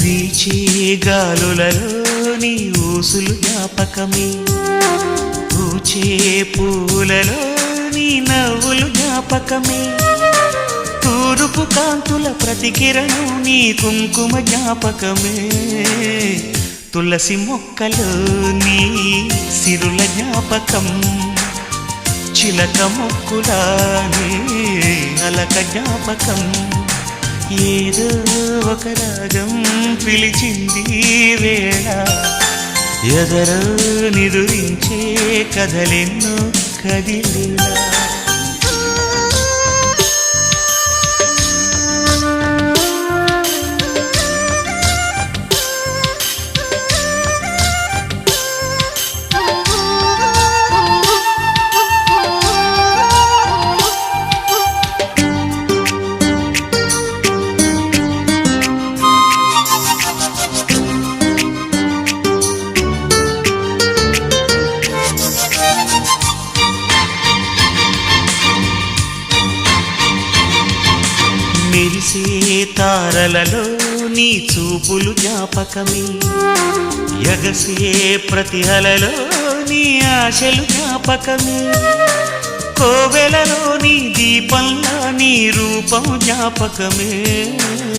వీచే గాలులలో నీ ఊసులు జ్ఞాపకమే, పూచే పూలలో నీ నవ్వులు జ్ఞాపకమే, తూరుపు కాంతుల ప్రతికిరణం నీ కుంకుమ జ్ఞాపకమే, తులసి మొక్కలో నీ సిరుల జ్ఞాపకం, చిలక మొక్కులానే అలక జ్ఞాపకం, ఏదో ఒక రాగం పిలిచింది వేళ, ఎదరో నిదురించే కథలెన్నో కదిలేలా. మెరిసే తారలలో నీ చూపులు జ్ఞాపకమే, ఎగసే ప్రతి అలలో నీ ఆశలు జ్ఞాపకమే, కోవెలలో నీ దీపంలా నీ రూపం జ్ఞాపకమే.